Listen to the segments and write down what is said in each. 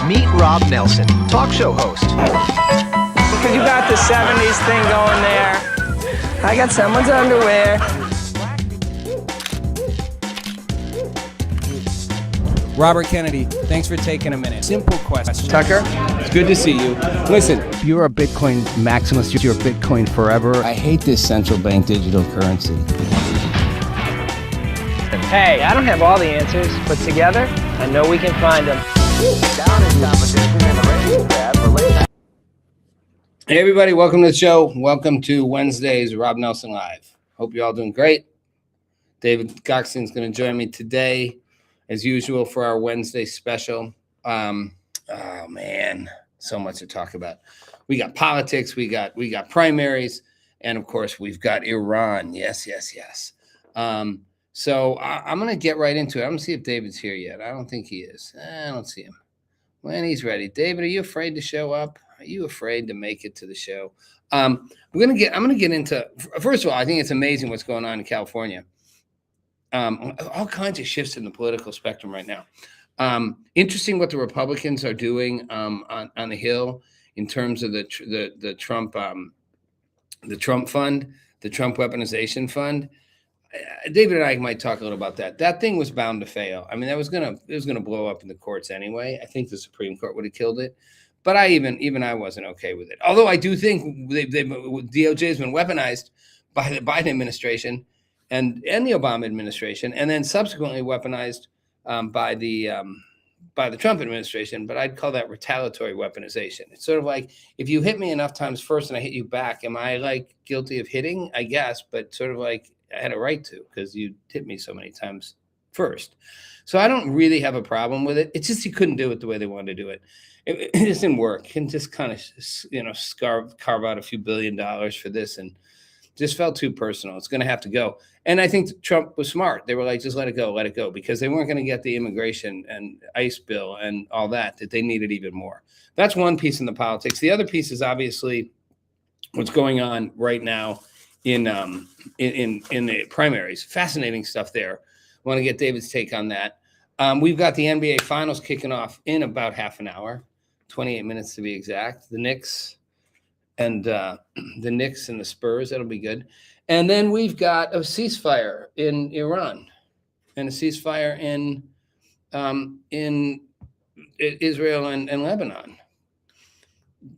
Meet Rob Nelson, talk show host. Because you got the 70s thing going there. I got someone's underwear. Robert Kennedy, thanks for taking a minute. Simple question. Tucker? It's good to see you. Listen, You're a Bitcoin maximalist. You're Bitcoin forever. I hate this central bank digital currency. Hey, I don't have all the answers, but together, I know we can find them. Hey everybody, welcome to the show. Welcome to Wednesday's Rob Nelson Live. Hope you're all doing great. David Goxton's going to join me today, as usual, for our Wednesday special. Oh man, so much to talk about. We got politics, we got primaries, and of course we've got Iran. Yes. So I'm going to get right into it. I'm going to see if David's here yet. I don't think he is. I don't see him. When he's ready. David, are you afraid to show up? Are you afraid to make it to the show? I'm going to get into, first of all, I think it's amazing what's going on in California. All kinds of shifts in the political spectrum right now. Interesting what the Republicans are doing on the Hill in terms of the Trump fund, the Trump weaponization fund. David and I might talk a little about that. That thing was bound to fail. I mean, it was gonna blow up in the courts anyway. I think the Supreme Court would have killed it, but even I wasn't okay with it. Although I do think DOJ has been weaponized by the Biden administration and the Obama administration, and then subsequently weaponized by the Trump administration. But I'd call that retaliatory weaponization. It's sort of like, if you hit me enough times first and I hit you back, am I like guilty of hitting? I guess, but sort of like, I had a right to, because you hit me so many times first. So I don't really have a problem with it. It's just you couldn't do it the way they wanted to do it. It just didn't work. You can just kind of, carve out a few $1 billion for this and Just felt too personal. It's going to have to go. And I think Trump was smart. They were like, just let it go, because they weren't going to get the immigration and ICE bill and all that they needed even more. That's one piece in the politics. The other piece is obviously what's going on right now in the primaries. Fascinating stuff there. I want to get David's take on that. We've got the NBA Finals kicking off in about half an hour, 28 minutes to be exact. The Knicks and the Spurs. That'll be good. And then we've got a ceasefire in Iran and a ceasefire in Israel and Lebanon.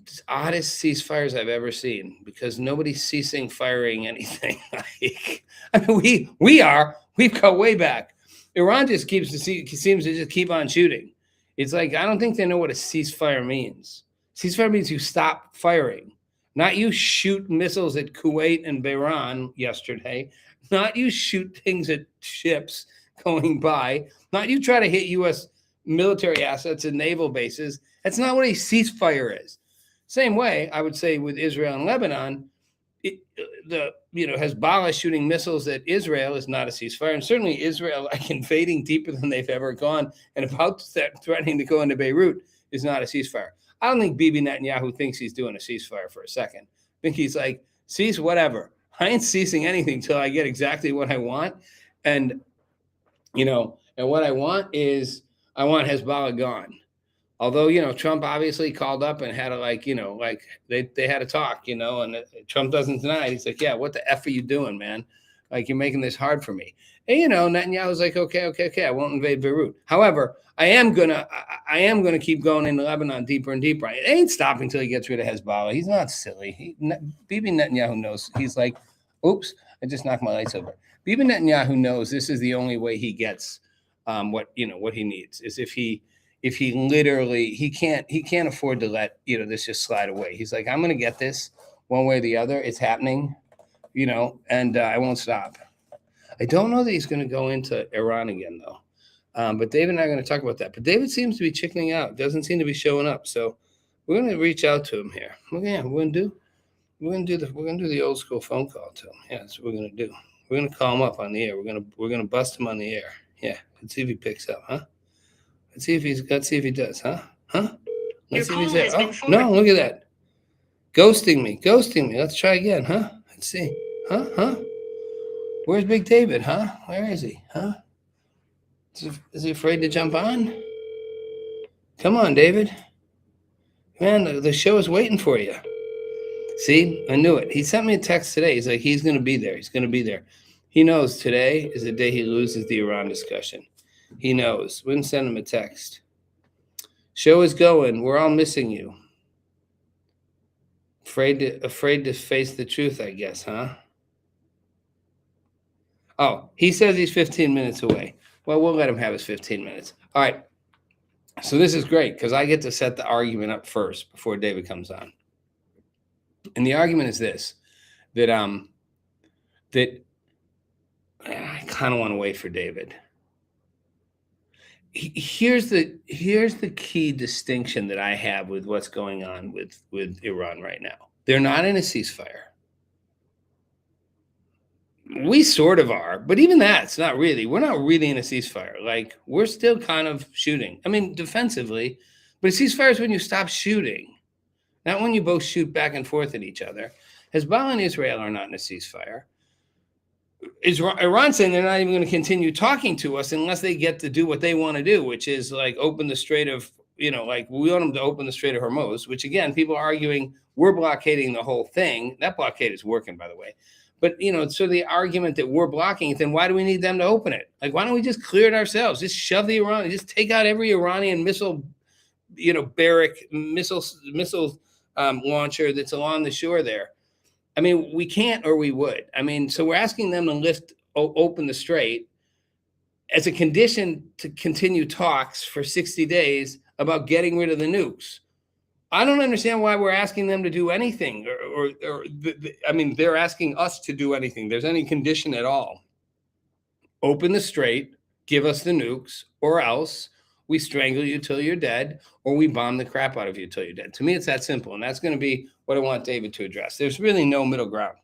It's oddest ceasefires I've ever seen because nobody's ceasing firing anything. I mean, we've got way back. Iran just seems to just keep on shooting. It's like, I don't think they know what a ceasefire means. Ceasefire means you stop firing. Not you shoot missiles at Kuwait and Bahrain yesterday. Not you shoot things at ships going by. Not you try to hit U.S. military assets and naval bases. That's not what a ceasefire is. Same way, I would say with Israel and Lebanon, Hezbollah shooting missiles at Israel is not a ceasefire. And certainly Israel, like invading deeper than they've ever gone and about threatening to go into Beirut is not a ceasefire. I don't think Bibi Netanyahu thinks he's doing a ceasefire for a second. I think he's like, cease whatever. I ain't ceasing anything till I get exactly what I want. And, and what I want is I want Hezbollah gone. Although, Trump obviously called up and had a they had a talk, and Trump doesn't deny it. He's like, yeah, what the F are you doing, man? Like, you're making this hard for me. And, Netanyahu's like, okay, I won't invade Beirut. However, I am gonna keep going into Lebanon deeper and deeper. It ain't stopping until he gets rid of Hezbollah. He's not silly. Bibi Netanyahu knows. He's like, oops, I just knocked my lights over. Bibi Netanyahu knows this is the only way he gets what he needs is if he literally he can't afford to let this just slide away. He's like, I'm gonna get this one way or the other. It's happening, and I won't stop. I don't know that he's going to go into Iran again though. But David and I are going to talk about that. But David seems to be chickening out. Doesn't seem to be showing up. So we're going to reach out to him here. Okay, we're going to do the old school phone call to him. Yeah, that's what we're going to do. We're going to call him up on the air. We're going to bust him on the air. Yeah, let's see if he picks up, huh? Let's see if he does, huh? Let's see if he's there. Oh, no, look at that. Ghosting me. Let's try again, huh? Let's see. Huh? Where's Big David, huh? Where is he, huh? Is he afraid to jump on? Come on, David. Man, the show is waiting for you. See, I knew it. He sent me a text today. He's like, he's going to be there. He knows today is the day he loses the Iran discussion. He knows. Wouldn't send him a text. Show is going. We're all missing you. Afraid to face the truth, I guess, huh? Oh, he says he's 15 minutes away. Well, we'll let him have his 15 minutes. All right. So this is great because I get to set the argument up first before David comes on. And the argument is this, that I kind of want to wait for David. Here's the key distinction that I have with what's going on with Iran right now. They're not in a ceasefire. We sort of are, but even that's not really. We're not really in a ceasefire. Like, we're still kind of shooting. I mean, defensively, but a ceasefire is when you stop shooting, not when you both shoot back and forth at each other. Hezbollah and Israel are not in a ceasefire. Iran saying they're not even going to continue talking to us unless they get to do what they want to do, which is like open the Strait of, we want them to open the Strait of Hormuz, which again, people are arguing we're blockading the whole thing. That blockade is working, by the way. But, so the argument that we're blocking it, then why do we need them to open it? Like, why don't we just clear it ourselves? Just shove the Iranian, just take out every Iranian missile, barrack, missile launcher that's along the shore there. I mean, we can't, or we would. I mean, so we're asking them to open the strait as a condition to continue talks for 60 days about getting rid of the nukes. I don't understand why we're asking them to do anything, I mean, they're asking us to do anything. There's any condition at all. Open the strait, give us the nukes, or else we strangle you till you're dead, or we bomb the crap out of you till you're dead. To me, it's that simple, and that's going to be what I want David to address. There's really no middle ground.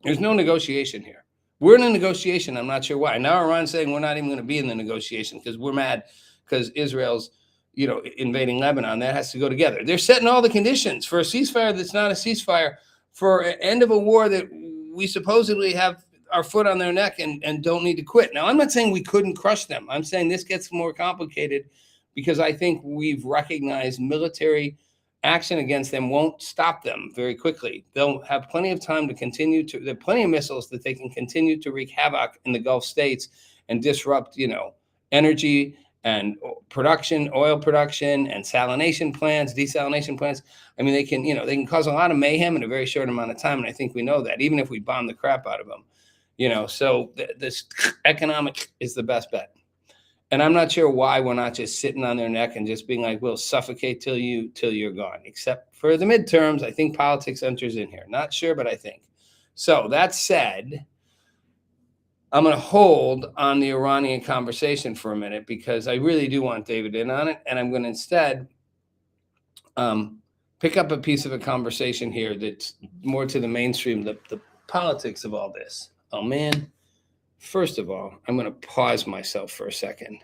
There's no negotiation here. We're in a negotiation. I'm not sure why. Now Iran's saying we're not even going to be in the negotiation because we're mad because Israel's, invading Lebanon. That has to go together. They're setting all the conditions for a ceasefire that's not a ceasefire, for an end of a war that we supposedly have our foot on their neck and don't need to quit. Now, I'm not saying we couldn't crush them. I'm saying this gets more complicated because I think we've recognized military action against them won't stop them very quickly. They'll have plenty of time to continue to, there are plenty of missiles that they can continue to wreak havoc in the Gulf states and disrupt, energy and production, oil production and desalination plants. I mean, they can cause a lot of mayhem in a very short amount of time. And I think we know that, even if we bomb the crap out of them, so this economic is the best bet. And I'm not sure why we're not just sitting on their neck and just being like, we'll suffocate till you're gone, except for the midterms. I think politics enters in here. Not sure, but I think. So that said, I'm going to hold on the Iranian conversation for a minute because I really do want David in on it. And I'm going to instead pick up a piece of a conversation here that's more to the mainstream, the politics of all this. Oh, man. First of all, I'm going to pause myself for a second.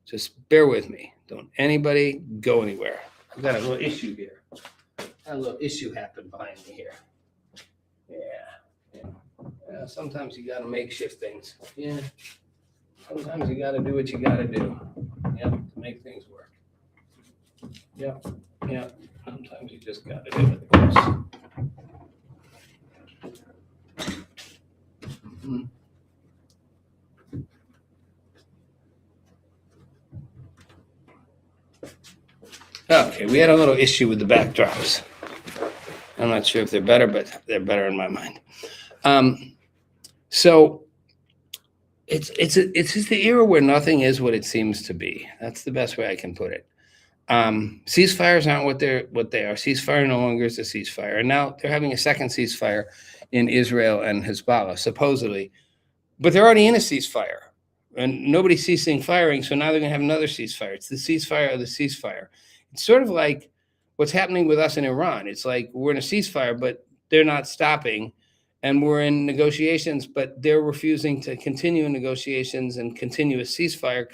Just bear with me. Don't anybody go anywhere. I've got a little issue here. A little issue happened behind me here. Yeah. Sometimes you got to makeshift things. Yeah. Sometimes you got to do what you got to do. Yeah, to make things work. Yeah. Sometimes you just got to do it. Mm-hmm. Okay, we had a little issue with the backdrops. I'm not sure if they're better, but they're better in my mind. So it's just the era where nothing is what it seems to be. That's the best way I can put it. Ceasefires aren't what they are. Ceasefire no longer is a ceasefire, and now they're having a second ceasefire in Israel and Hezbollah, supposedly, but they're already in a ceasefire, and nobody's ceasing firing. So now they're going to have another ceasefire. It's the ceasefire of the ceasefire. It's sort of like what's happening with us in Iran. It's like we're in a ceasefire, but they're not stopping. And we're in negotiations, but they're refusing to continue in negotiations and continue a ceasefire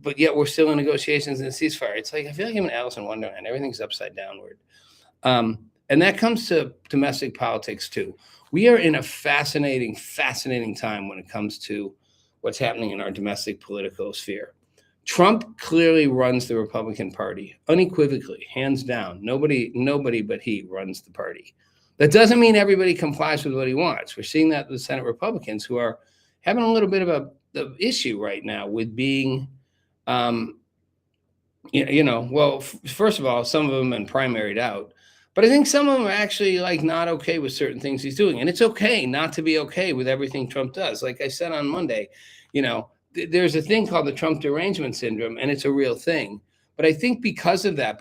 but yet we're still in negotiations and a ceasefire. It's like, I feel like I'm in Alice in Wonderland. Everything's upside downward. And that comes to domestic politics too. We are in a fascinating time when it comes to what's happening in our domestic political sphere. Trump clearly runs the Republican Party, unequivocally, hands down. Nobody but he runs the party. That doesn't mean everybody complies with what he wants. We're seeing that with Senate Republicans who are having a little bit of an issue right now with being, first of all, some of them have been primaried out, but I think some of them are actually not okay with certain things he's doing. And it's okay not to be okay with everything Trump does. Like I said on Monday, there's a thing called the Trump derangement syndrome, and it's a real thing. But I think because of that,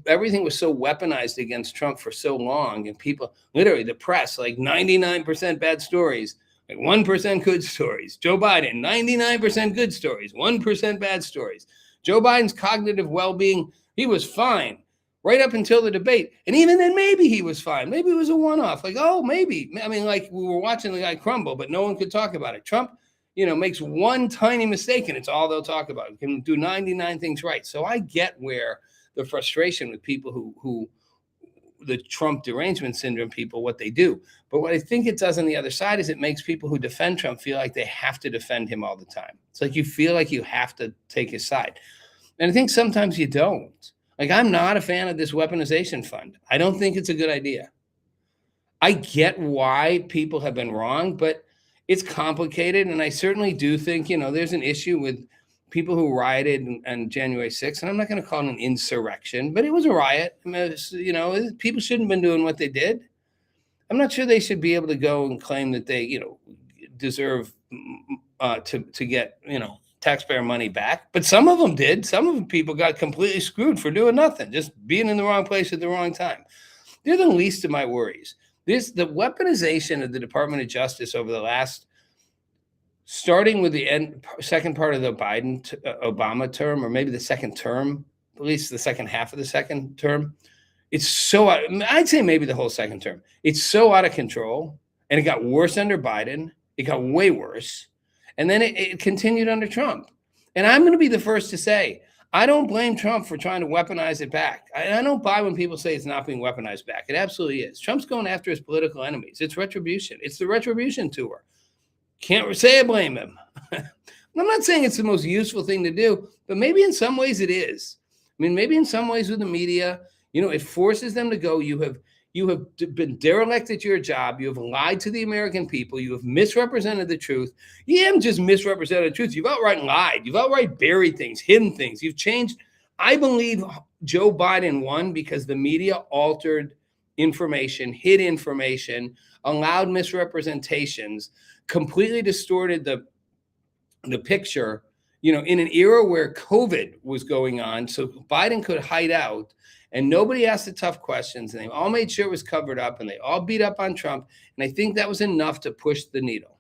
everything was so weaponized against Trump for so long, and people, literally the press, 99% bad stories, 1% good stories. Joe Biden, 99% good stories, 1% bad stories. Joe Biden's cognitive well-being, he was fine right up until the debate. And even then, maybe he was fine. Maybe it was a one-off. Maybe. I mean, we were watching the guy crumble, but no one could talk about it. Trump, makes one tiny mistake, and it's all they'll talk about. He can do 99 things right. So I get where the frustration with people who the Trump derangement syndrome people, what they do. But what I think it does on the other side is it makes people who defend Trump feel like they have to defend him all the time. It's like you feel like you have to take his side. And I think sometimes you don't. I'm not a fan of this weaponization fund. I don't think it's a good idea. I get why people have been wrong, but it's complicated. And I certainly do think, there's an issue with people who rioted on January 6th, and I'm not going to call it an insurrection, but it was a riot. I mean, people shouldn't have been doing what they did. I'm not sure they should be able to go and claim that they, deserve to get, taxpayer money back. But some of them did. Some of the people got completely screwed for doing nothing, just being in the wrong place at the wrong time. They're the least of my worries. The weaponization of the Department of Justice over the last, starting with the second part of the Obama term, or maybe the second term, at least the second half of the second term, It's so, I'd say maybe the whole second term. It's so out of control, and it got worse under Biden. It got way worse. And then it continued under Trump. And I'm going to be the first to say, I don't blame Trump for trying to weaponize it back. I don't buy when people say it's not being weaponized back. It absolutely is. Trump's going after his political enemies. It's retribution. It's the retribution tour. Can't say I blame him. I'm not saying it's the most useful thing to do, but maybe in some ways it is. I mean, maybe in some ways with the media, it forces them to go. You have been derelict at your job. You have lied to the American people. You have misrepresented the truth. You haven't just misrepresented the truth. You've outright lied. You've outright buried things, hidden things. You've changed. I believe Joe Biden won because the media altered information, hid information, allowed misrepresentations, completely distorted the picture, in an era where COVID was going on. So Biden could hide out. And nobody asked the tough questions, and they all made sure it was covered up, and they all beat up on Trump. And I think that was enough to push the needle.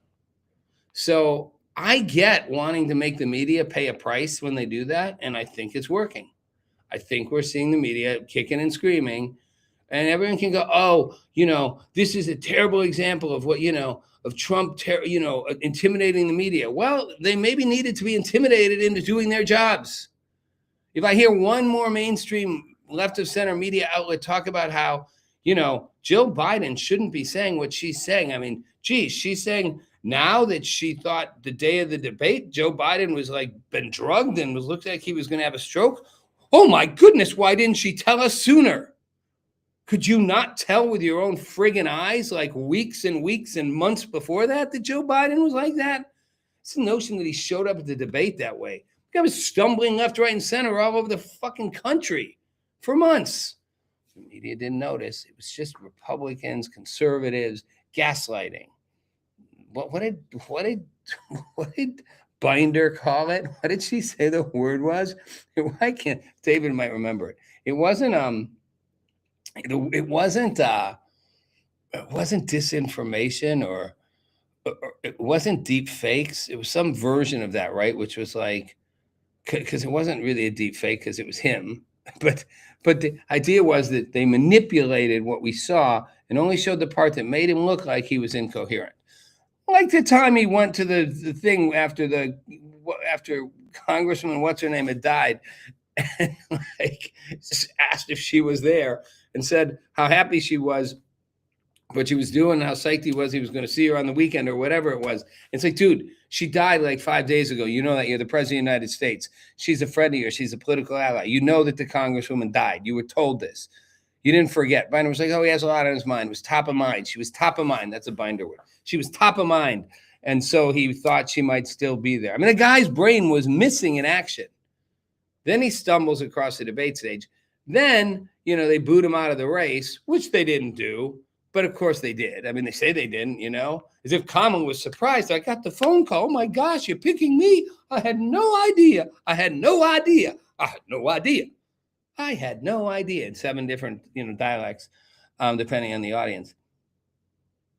So I get wanting to make the media pay a price when they do that, and I think it's working. I think we're seeing the media kicking and screaming, and everyone can go, oh, this is a terrible example of what, of Trump, intimidating the media. Well, they maybe needed to be intimidated into doing their jobs. If I hear one more mainstream left of center media outlet talk about how, Jill Biden shouldn't be saying what she's saying. I mean, geez, she's saying now that she thought the day of the debate, Joe Biden was been drugged and looked like he was going to have a stroke. Oh my goodness, why didn't she tell us sooner? Could you not tell with your own friggin' eyes, weeks and weeks and months before that Joe Biden was like that? It's the notion that he showed up at the debate that way. The guy was stumbling left, right, and center all over the fucking country for months. The media didn't notice. It was just Republicans, conservatives, gaslighting. What did Binder call it? What did she say the word was? I can't. David might remember it. It wasn't disinformation or it wasn't deep fakes. It was some version of that, right? Which was because it wasn't really a deep fake because it was him. But the idea was that they manipulated what we saw and only showed the part that made him look like he was incoherent. Like the time he went to the thing after Congressman what's-her-name had died and asked if she was there and said how happy she was, what she was doing, how psyched he was going to see her on the weekend or whatever it was. It's dude, she died 5 days ago. You know that. You're the president of the United States. She's a friend of yours. She's a political ally. You know that the congresswoman died. You were told this. You didn't forget. Binder was oh, he has a lot on his mind. It was top of mind. She was top of mind. That's a Binder word. She was top of mind. And so he thought she might still be there. I mean, the guy's brain was missing in action. Then he stumbles across the debate stage. Then, they boot him out of the race, which they didn't do. But of course they did. I mean, they say they didn't, as if Kamala was surprised. I got the phone call. Oh my gosh, you're picking me. I had no idea. I had no idea in 7 different, dialects, depending on the audience.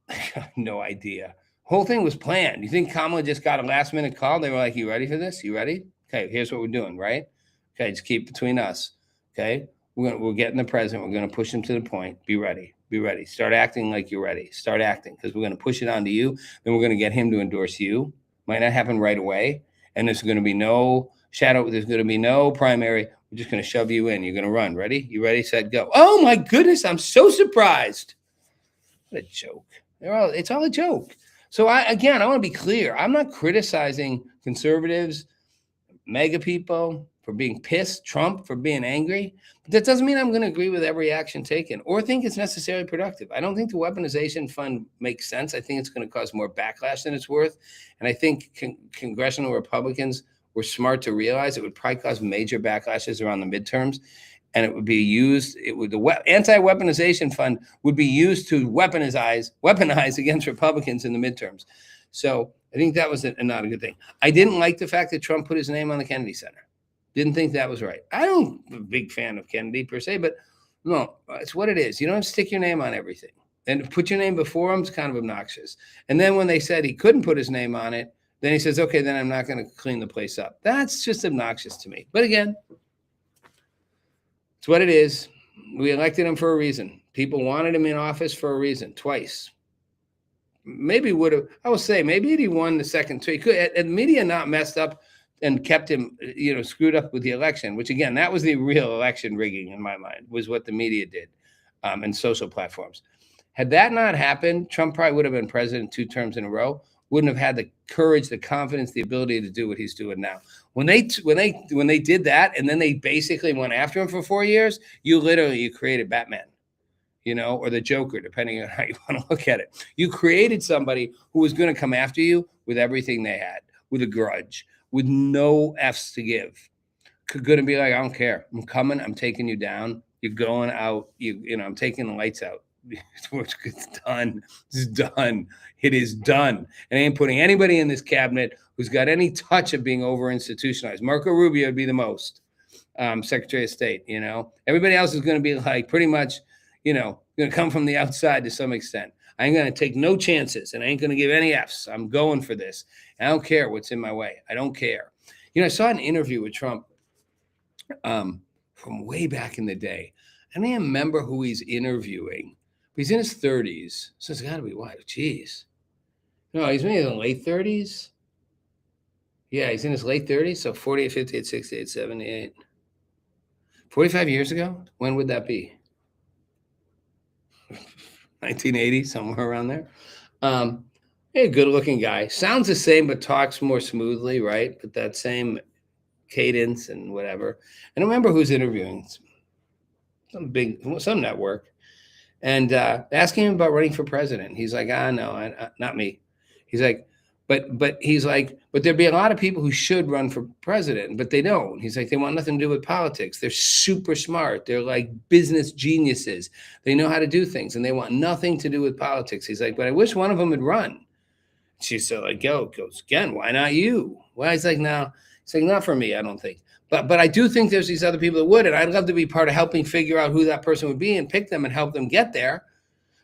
I had no idea. Whole thing was planned. You think Kamala just got a last minute call? They were like, you ready for this? You ready? Okay, here's what we're doing, right? Okay, just keep between us. Okay, we're getting the president. We're going to push him to the point. Be ready. Be ready. Start acting like you're ready. Start acting because we're going to push it onto you. Then we're going to get him to endorse you. Might not happen right away. And there's going to be no shadow. There's going to be no primary. We're just going to shove you in. You're going to run. Ready? You ready? Set, go. Oh my goodness. I'm so surprised. What a joke. It's all a joke. So I want to be clear. I'm not criticizing conservatives, MAGA people for being pissed, Trump for being angry. But that doesn't mean I'm going to agree with every action taken or think it's necessarily productive. I don't think the weaponization fund makes sense. I think it's going to cause more backlash than it's worth. And I think congressional Republicans were smart to realize it would probably cause major backlashes around the midterms. And it would be used, the anti-weaponization fund would be used to weaponize against Republicans in the midterms. So I think that was not a good thing. I didn't like the fact that Trump put his name on the Kennedy Center. Didn't think that was right. I'm a big fan of Kennedy per se, but no, it's what it is. You don't stick your name on everything. And put your name before him is kind of obnoxious. And then when they said he couldn't put his name on it, then he says, okay, then I'm not going to clean the place up. That's just obnoxious to me. But again, it's what it is. We elected him for a reason. People wanted him in office for a reason, twice. Maybe would have, I will say, maybe he won the second two. He could, had media not messed up and kept him, screwed up with the election, which again, that was the real election rigging in my mind, was what the media did, and social platforms. Had that not happened, Trump probably would have been president 2 terms in a row, wouldn't have had the courage, the confidence, the ability to do what he's doing now. When they did that, and then they basically went after him for 4 years, you created Batman, or the Joker, depending on how you want to look at it. You created somebody who was going to come after you with everything they had, with a grudge, with no F's to give. Going to be like, I don't care. I'm coming. I'm taking you down. You're going out. I'm taking the lights out. It's done. It's done. It is done. And I ain't putting anybody in this cabinet who's got any touch of being over institutionalized. Marco Rubio would be the most, Secretary of State. Everybody else is going to be like pretty much, going to come from the outside to some extent. I ain't going to take no chances, and I ain't going to give any F's. I'm going for this. And I don't care what's in my way. I don't care. I saw an interview with Trump from way back in the day. I don't even remember who he's interviewing. He's in his 30s. So it's got to be what? Jeez. No, he's maybe in the late 30s. Yeah, he's in his late 30s. So 48, 58, 68, 78. 45 years ago? When would that be? 1980, somewhere around there. A good-looking guy. Sounds the same, but talks more smoothly, right? With that same cadence and whatever. And I remember who's interviewing. Some network. And asking him about running for president. He's like, no, not me. He's like, but he's like, but there'd be a lot of people who should run for president, but they don't. He's like, they want nothing to do with politics. They're super smart. They're like business geniuses. They know how to do things, and they want nothing to do with politics. He's like, but I wish one of them would run. She's like, goes again. Why not you? Why? He's like, no. He's like, not for me. I don't think. But I do think there's these other people that would, and I'd love to be part of helping figure out who that person would be and pick them and help them get there.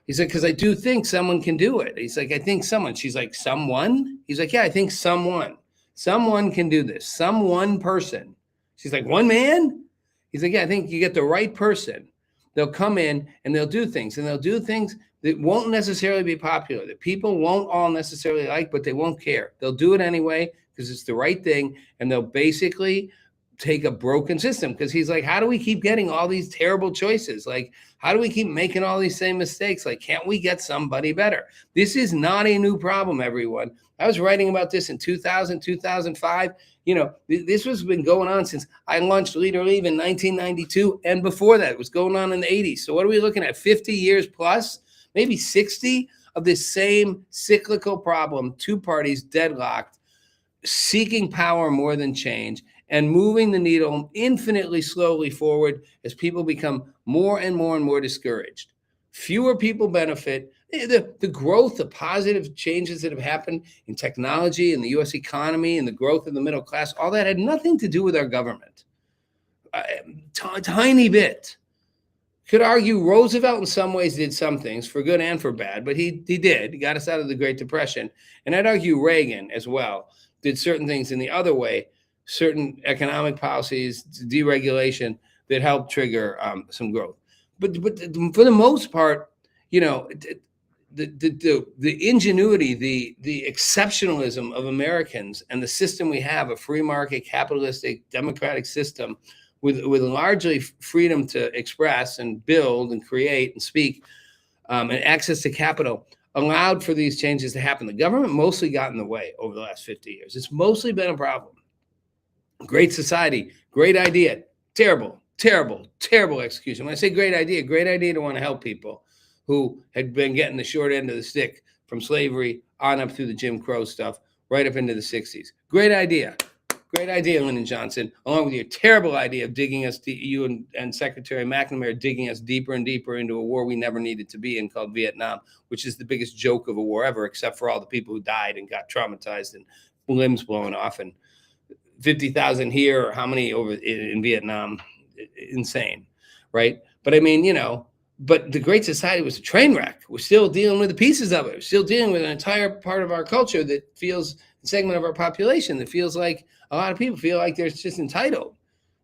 He's like, because I do think someone can do it. He's like, I think someone. She's like, someone? He's like, yeah, I think someone. Someone can do this. Some one person. She's like, one man? He's like, yeah, I think you get the right person. They'll come in and they'll do things. And they'll do things that won't necessarily be popular, that people won't all necessarily like, but they won't care. They'll do it anyway because it's the right thing. And they'll basically take a broken system, because he's like, how do we keep getting all these terrible choices? Like, how do we keep making all these same mistakes? Like, can't we get somebody better? This is not a new problem, everyone. I was writing about this in 2000, 2005. This has been going on since I launched Lead or Leave in 1992. And before that, it was going on in the 80s. So what are we looking at? 50 years plus, maybe 60 of this same cyclical problem, two parties deadlocked, seeking power more than change, and moving the needle infinitely slowly forward as people become more and more and more discouraged. Fewer people benefit. The growth, the positive changes that have happened in technology and the U.S. economy and the growth of the middle class, all that had nothing to do with our government. Tiny bit. Could argue Roosevelt in some ways did some things for good and for bad, but he did. He got us out of the Great Depression. And I'd argue Reagan as well did certain things in the other way, certain economic policies, deregulation that helped trigger some growth. But for the most part, the ingenuity, the exceptionalism of Americans and the system we have, a free market, capitalistic, democratic system with largely freedom to express and build and create and speak, and access to capital, allowed for these changes to happen. The government mostly got in the way over the last 50 years. It's mostly been a problem. Great society, great idea, terrible execution. When I say great idea to want to help people who had been getting the short end of the stick from slavery on up through the Jim Crow stuff, right up into the 60s. Great idea, Lyndon Johnson, along with your terrible idea of digging us, you and Secretary McNamara digging us deeper and deeper into a war we never needed to be in, called Vietnam, which is the biggest joke of a war ever, except for all the people who died and got traumatized and limbs blown off, and 50,000 here, or how many over in Vietnam. Insane, right? But I mean, but the Great Society was a train wreck. We're still dealing with the pieces of it. We're still dealing with an entire part of our culture that feels, a segment of our population that feels like a lot of people feel like they're just entitled.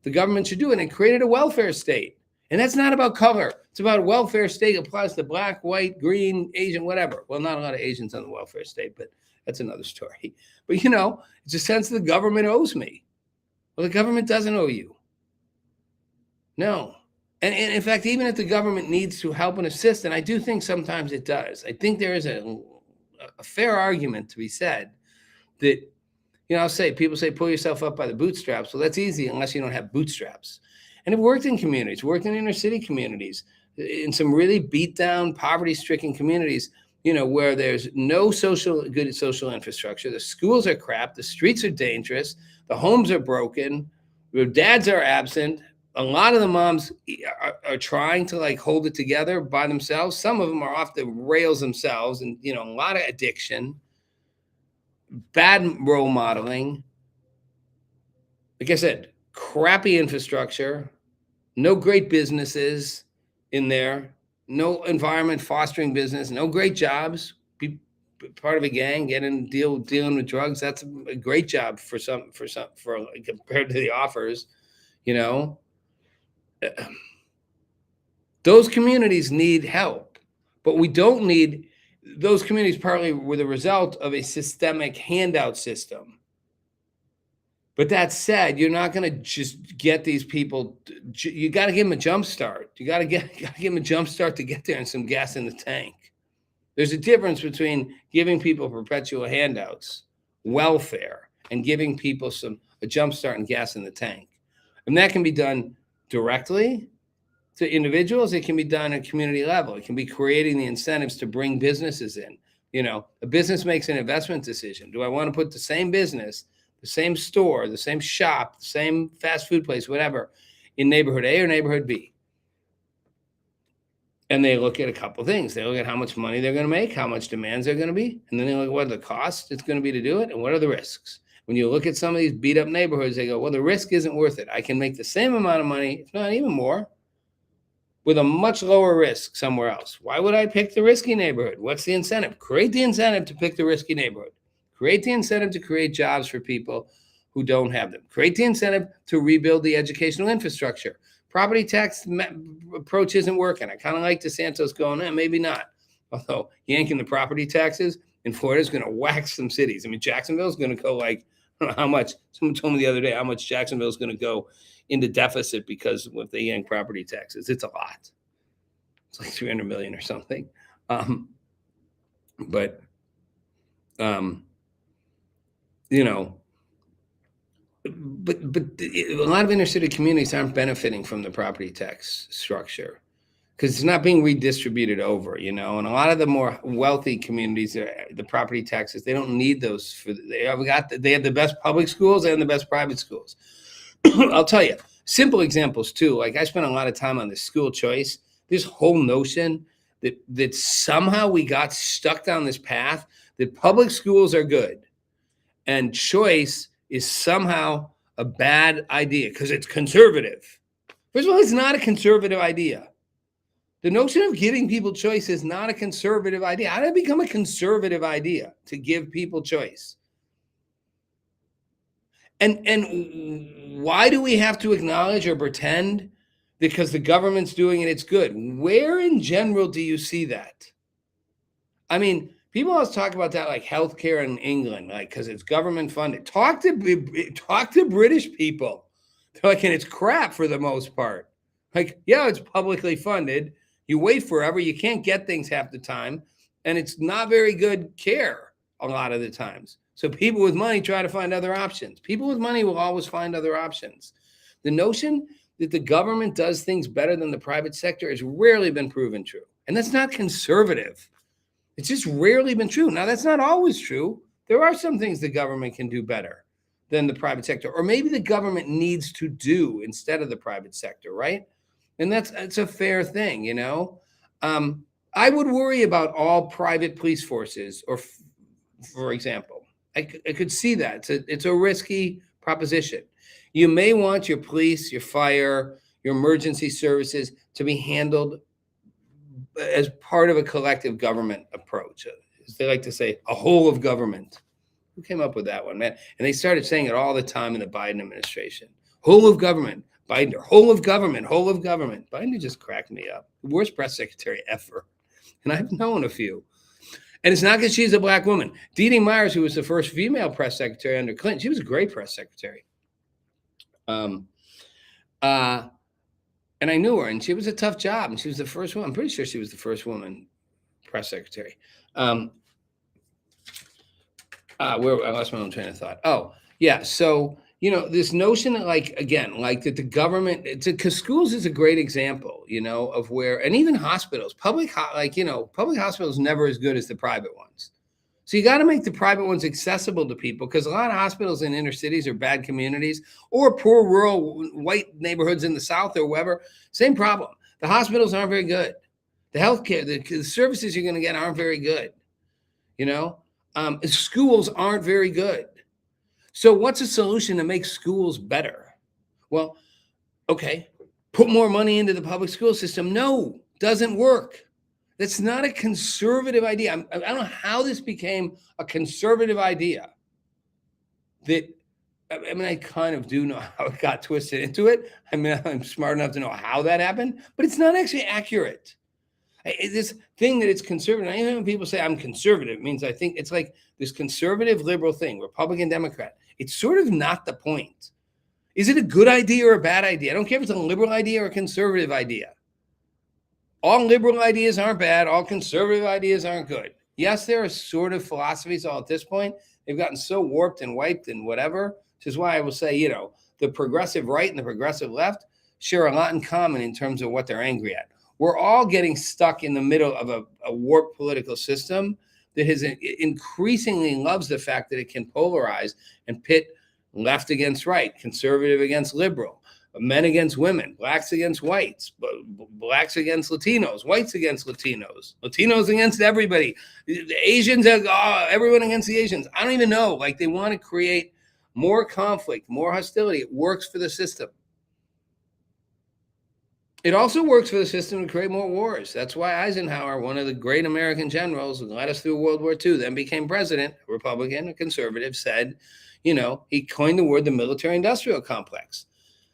The government should do it, and it created a welfare state. And that's not about color. It's about a welfare state applies to black, white, green, Asian, whatever. Well, not a lot of Asians on the welfare state, but that's another story. But, it's a sense the government owes me. Well, the government doesn't owe you. No. And in fact, even if the government needs to help and assist, and I do think sometimes it does, I think there is a fair argument to be said that, people say pull yourself up by the bootstraps. Well, that's easy unless you don't have bootstraps. And I've worked in communities, worked in inner city communities, in some really beat down, poverty-stricken communities, where there's no good social infrastructure. The schools are crap. The streets are dangerous. The homes are broken. The dads are absent. A lot of the moms are trying to hold it together by themselves. Some of them are off the rails themselves, and a lot of addiction, bad role modeling. Like I said, crappy infrastructure, no great businesses in there, no environment fostering business, no great jobs. Be part of a gang, dealing with drugs. That's a great job for compared to the offers, Those communities need help, but we don't need those communities. Partly were the result of a systemic handout system. But that said, you're not going to just get these people. You got to give them a jump start. You got to give them a jump start to get there and some gas in the tank. There's a difference between giving people perpetual handouts, welfare, and giving people a jump start and gas in the tank. And that can be done directly to individuals. It can be done at community level. It can be creating the incentives to bring businesses in. A business makes an investment decision. Do I want to put the same business, the same store, the same shop, the same fast food place, whatever, in neighborhood A or neighborhood B? And they look at a couple of things. They look at how much money they're going to make, how much demands they're going to be, and then they look at what the cost it's going to be to do it, and what are the risks. When you look at some of these beat up neighborhoods, they go, well, the risk isn't worth it. I can make the same amount of money, if not even more, with a much lower risk somewhere else. Why would I pick the risky neighborhood? What's the incentive? Create the incentive to pick the risky neighborhood. Create the incentive to create jobs for people who don't have them. Create the incentive to rebuild the educational infrastructure. Property tax approach isn't working. I kind of like DeSantis going, maybe not. Although yanking the property taxes in Florida is going to whack some cities. I mean, Jacksonville is going to go I don't know how much. Someone told me the other day how much Jacksonville is going to go into deficit because if they yank property taxes. It's a lot. It's like 300 million or something. But a lot of inner city communities aren't benefiting from the property tax structure because it's not being redistributed over, and a lot of the more wealthy communities, the property taxes, they don't need those they have the best public schools and the best private schools. I'll tell you, simple examples too. Like I spent a lot of time on the school choice, this whole notion that somehow we got stuck down this path that public schools are good and choice is somehow a bad idea because it's conservative. First of all, it's not a conservative idea. The notion of giving people choice is not a conservative idea. How did it become a conservative idea to give people choice? And why do we have to acknowledge or pretend because the government's doing it, it's good? Where in general do you see that? I mean, people always talk about that like healthcare in England, because it's government funded. Talk to British people. They're and it's crap for the most part. It's publicly funded. You wait forever. You can't get things half the time. And it's not very good care a lot of the times. So people with money try to find other options. People with money will always find other options. The notion that the government does things better than the private sector has rarely been proven true. And that's not conservative. It's just rarely been true. Now, that's not always true. There are some things the government can do better than the private sector, or maybe the government needs to do instead of the private sector, right? And that's a fair thing, I would worry about all private police forces, or for example, I could see that. It's a risky proposition. You may want your police, your fire, your emergency services to be handled as part of a collective government approach. As they like to say, a whole of government. Who came up with that one, man? And they started saying it all the time in the Biden administration. Whole of government. Binder, whole of government. Binder just cracked me up. The worst press secretary ever. And I've known a few. And it's not because she's a black woman. Dee Dee Myers, who was the first female press secretary under Clinton, she was a great press secretary. And I knew her, and she was a tough job, and she was the first one. I'm pretty sure she was the first woman press secretary. Where I lost my own train of thought. Oh, yeah. So, this notion that, that the government, because schools is a great example, of where, and even hospitals, public hospitals never as good as the private ones. So you got to make the private ones accessible to people, because a lot of hospitals in inner cities are bad communities or poor rural white neighborhoods in the South or wherever. Same problem. The hospitals aren't very good. The healthcare, the services you're going to get aren't very good. Schools aren't very good. So what's a solution to make schools better? Well, okay, put more money into the public school system. No, doesn't work. That's not a conservative idea. I don't know how this became a conservative idea. I kind of do know how it got twisted into it. I'm smart enough to know how that happened, but it's not actually accurate. This thing that it's conservative. I even when people say I'm conservative, it means I think it's like this conservative liberal thing, Republican, Democrat. It's sort of not the point. Is it a good idea or a bad idea? I don't care if it's a liberal idea or a conservative idea. All liberal ideas aren't bad. All conservative ideas aren't good. Yes, there are sort of philosophies all at this point. They've gotten so warped and wiped and whatever, which is why I will say, the progressive right and the progressive left share a lot in common in terms of what they're angry at. We're all getting stuck in the middle of a warped political system that has increasingly loves the fact that it can polarize and pit left against right, conservative against liberal, men against women, blacks against whites, blacks against Latinos, whites against Latinos, Latinos against everybody, the Asians, everyone against the Asians. I don't even know. They want to create more conflict, more hostility. It works for the system. It also works for the system to create more wars. That's why Eisenhower, one of the great American generals who led us through World War II, then became president, a Republican, a conservative, said, he coined the word the military-industrial complex.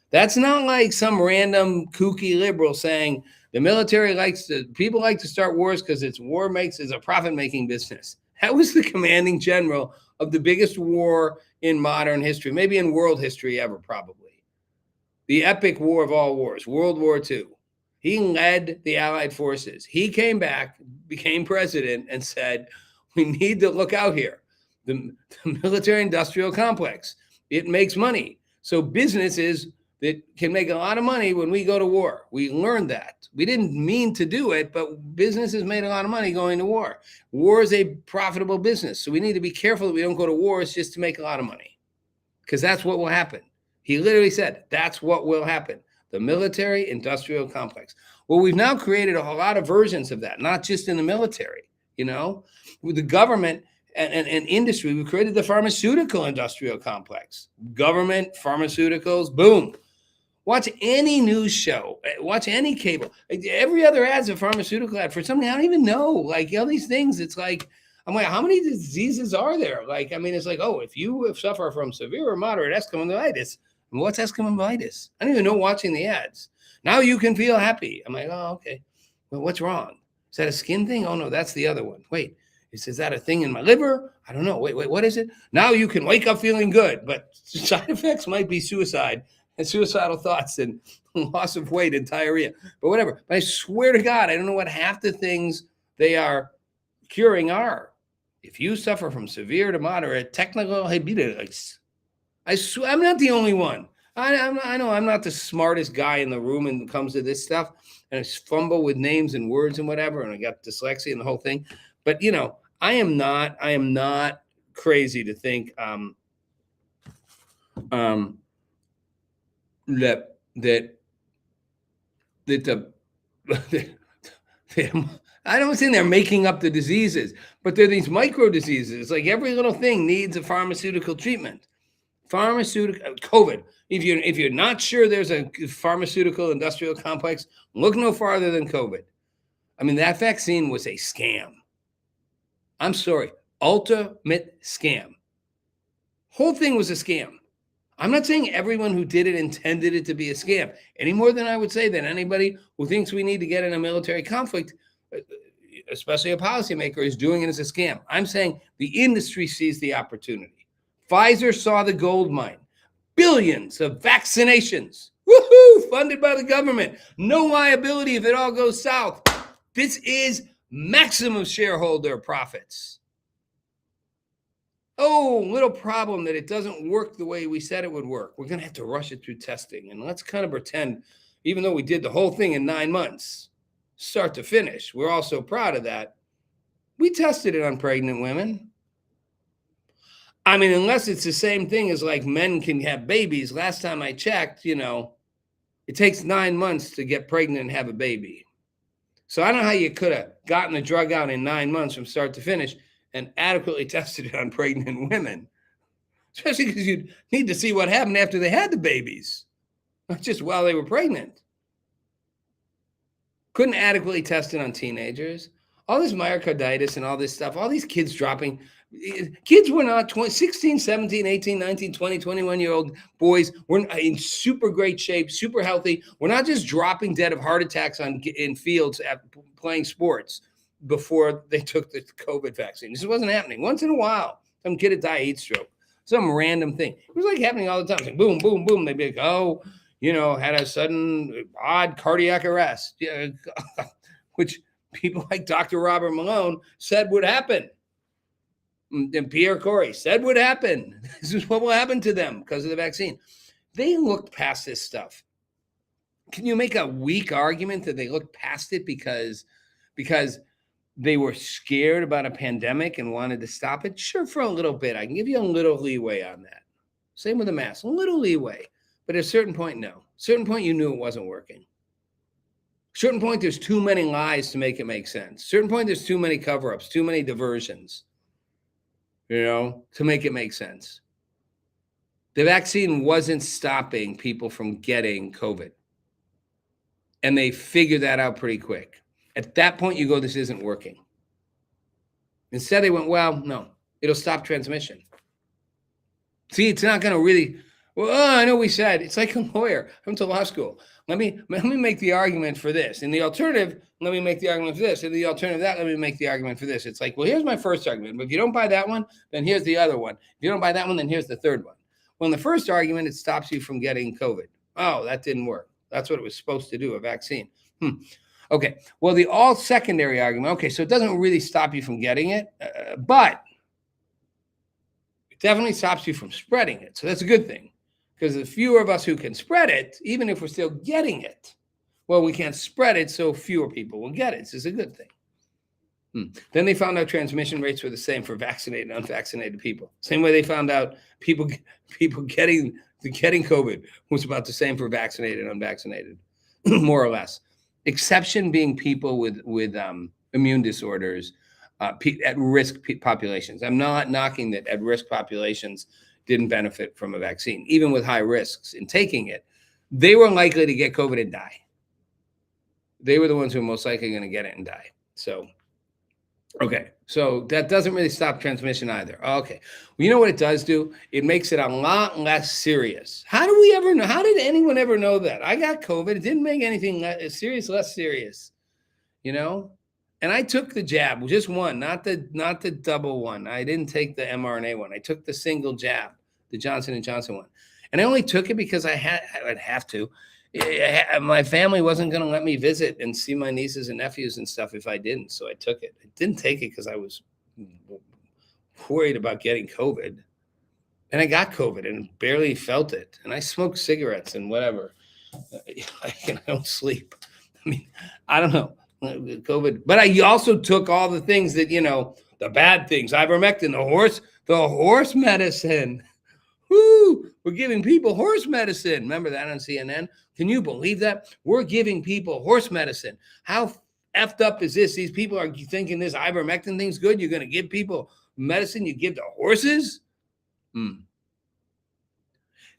That's not like some random kooky liberal saying the military people like to start wars because it's a profit-making business. That was the commanding general of the biggest war in modern history, maybe in world history ever, probably. The epic war of all wars, World War II. He led the Allied forces. He came back, became president, and said, we need to look out here. The military-industrial complex, it makes money. So businesses that can make a lot of money when we go to war. We learned that. We didn't mean to do it, but businesses made a lot of money going to war. War is a profitable business. So we need to be careful that we don't go to wars just to make a lot of money, because that's what will happen. He literally said, that's what will happen. The military-industrial complex. Well, we've now created a lot of versions of that, not just in the military, with the government and industry. We created the pharmaceutical industrial complex. Government, pharmaceuticals, boom. Watch any news show, watch any cable. Every other ad's a pharmaceutical ad for something I don't even know. All these things, it's like, I'm like, how many diseases are there? It's like, if you suffer from severe or moderate Eskimolitis, what's Eskimolitis? I don't even know watching the ads. Now you can feel happy. I'm like, oh, okay. Well, what's wrong? Is that a skin thing? Oh, no, that's the other one. Wait, is that a thing in my liver? I don't know. Wait, what is it? Now you can wake up feeling good, but side effects might be suicide and suicidal thoughts and loss of weight and diarrhea, but whatever. But I swear to God, I don't know what half the things they are curing are. If you suffer from severe to moderate technical hepatitis, I swear I'm not the only one. I know I'm not the smartest guy in the room when it comes to this stuff, and I fumble with names and words and whatever, and I got dyslexia and the whole thing. But I am not crazy to think that I don't think they're making up the diseases, but they're these micro diseases. It's like every little thing needs a pharmaceutical treatment. COVID. If you're not sure there's a pharmaceutical industrial complex, look no farther than COVID. That vaccine was a scam. I'm sorry, ultimate scam. Whole thing was a scam. I'm not saying everyone who did it intended it to be a scam, any more than I would say that anybody who thinks we need to get in a military conflict, especially a policymaker, is doing it as a scam. I'm saying the industry sees the opportunity. Pfizer saw the gold mine. Billions of vaccinations, woohoo, funded by the government. No liability if it all goes south. This is maximum shareholder profits. Oh, little problem that it doesn't work the way we said it would work. We're going to have to rush it through testing. And let's kind of pretend, even though we did the whole thing in 9 months, start to finish, we're all so proud of that. We tested it on pregnant women. I mean, unless it's the same thing as like men can have babies. Last time I checked, it takes 9 months to get pregnant and have a baby. So I don't know how you could have gotten the drug out in 9 months from start to finish and adequately tested it on pregnant women, especially because you'd need to see what happened after they had the babies, not just while they were pregnant. Couldn't adequately test it on teenagers. All this myocarditis and all this stuff, all these kids dropping. Kids were not 16, 17, 18, 19, 20, 21-year-old boys were in super great shape, super healthy. We're not just dropping dead of heart attacks in fields at playing sports before they took the COVID vaccine. This wasn't happening. Once in a while, some kid would die of heat stroke, some random thing. It was like happening all the time. Like boom, boom, boom. They'd be like, oh, had a sudden odd cardiac arrest, which people like Dr. Robert Malone said would happen. And Pierre Corey said would happen. This is what will happen to them because of the vaccine. They looked past this stuff. Can you make a weak argument that they looked past it because they were scared about a pandemic and wanted to stop it? Sure, for a little bit. I can give you a little leeway on that. Same with the mask, a little leeway. But at a certain point, no. At a certain point, you knew it wasn't working. At a certain point, there's too many lies to make it make sense. At a certain point, there's too many cover-ups, too many diversions, to make it make sense. The vaccine wasn't stopping people from getting COVID. And they figured that out pretty quick. At that point, you go, this isn't working. Instead, they went, well, no, it'll stop transmission. See, it's not going to really, I know we said, it's like a lawyer. I went to law school. Let me make the argument for this. And the alternative, let me make the argument for this. And the alternative to that, let me make the argument for this. It's like, well, here's my first argument. But if you don't buy that one, then here's the other one. If you don't buy that one, then here's the third one. Well, in the first argument, it stops you from getting COVID. Oh, that didn't work. That's what it was supposed to do, a vaccine. Okay, well, the all secondary argument, okay, so it doesn't really stop you from getting it, but it definitely stops you from spreading it. So that's a good thing, because the fewer of us who can spread it, even if we're still getting it, well, we can't spread it, so fewer people will get it. This is a good thing. Then they found out transmission rates were the same for vaccinated and unvaccinated people. Same way they found out people getting COVID was about the same for vaccinated and unvaccinated, more or less. Exception being people with immune disorders, at risk populations. I'm not knocking that at risk populations didn't benefit from a vaccine, even with high risks in taking it. They were likely to get COVID and die. They were the ones who were most likely going to get it and die. So, okay, so that doesn't really stop transmission either. Okay, well, you know what it does do? It makes it a lot less serious. How do we ever know? How did anyone ever know that? I got COVID. It didn't make anything less serious, And I took the jab, just one, not the double one. I didn't take the mRNA one. I took the single jab, the Johnson & Johnson one. And I only took it because I'd have to. My family wasn't going to let me visit and see my nieces and nephews and stuff if I didn't. So I took it. I didn't take it because I was worried about getting COVID. And I got COVID and barely felt it. And I smoked cigarettes and whatever. I don't sleep. I mean, I don't know. COVID. But I also took all the things that, the bad things. Ivermectin, the horse medicine. Woo! We're giving people horse medicine. Remember that on CNN? Can you believe that? We're giving people horse medicine. How effed up is this? These people are thinking this ivermectin thing's good. You're going to give people medicine you give to horses?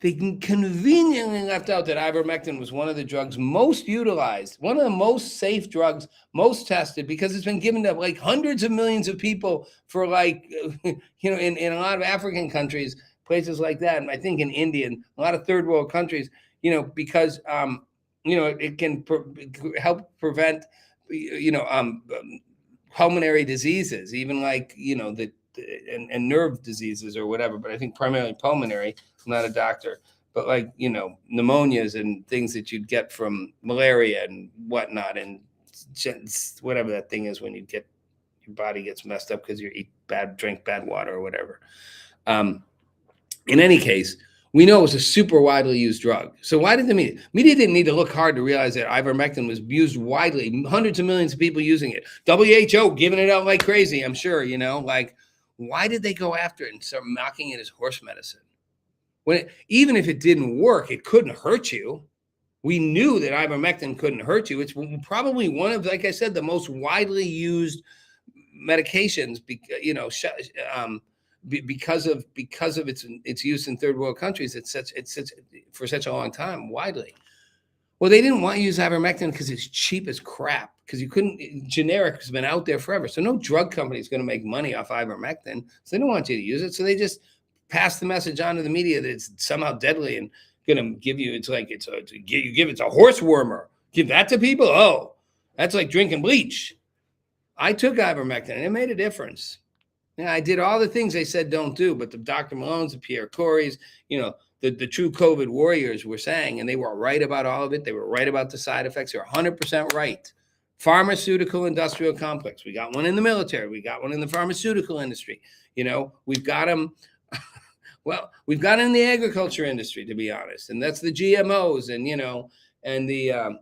They conveniently left out that ivermectin was one of the drugs most utilized, one of the most safe drugs, most tested, because it's been given to like hundreds of millions of people for in a lot of African countries. places like that. And I think in India and a lot of third world countries, because, it can help prevent, pulmonary diseases, even like, and nerve diseases or whatever, but I think primarily pulmonary. I'm not a doctor, but like, pneumonias and things that you'd get from malaria and whatnot, and whatever that thing is when your body gets messed up because you drink bad water or whatever. In any case, we know it was a super widely used drug. So why did the media didn't need to look hard to realize that ivermectin was used widely, hundreds of millions of people using it, WHO giving it out like crazy, I'm sure, like, why did they go after it and start mocking it as horse medicine? Even if it didn't work, it couldn't hurt you. We knew that ivermectin couldn't hurt you. It's probably one of, like I said, the most widely used medications, because of its use in third world countries. It's for such a long time widely. Well, they didn't want to use ivermectin because it's cheap as crap. Because generic has been out there forever. So no drug company is going to make money off ivermectin. So they don't want you to use it. So they just pass the message on to the media that it's somehow deadly and going to give you. It's like it's a horse wormer. Give that to people. Oh, that's like drinking bleach. I took ivermectin and it made a difference. Yeah, I did all the things they said don't do, but the Dr. Malone's, the Pierre Corey's, the true COVID warriors were saying, and they were right about all of it. They were right about the side effects. They were 100% right. Pharmaceutical industrial complex. We got one in the military. We got one in the pharmaceutical industry. We've got them. Well, we've got it in the agriculture industry, to be honest, and that's the GMOs and the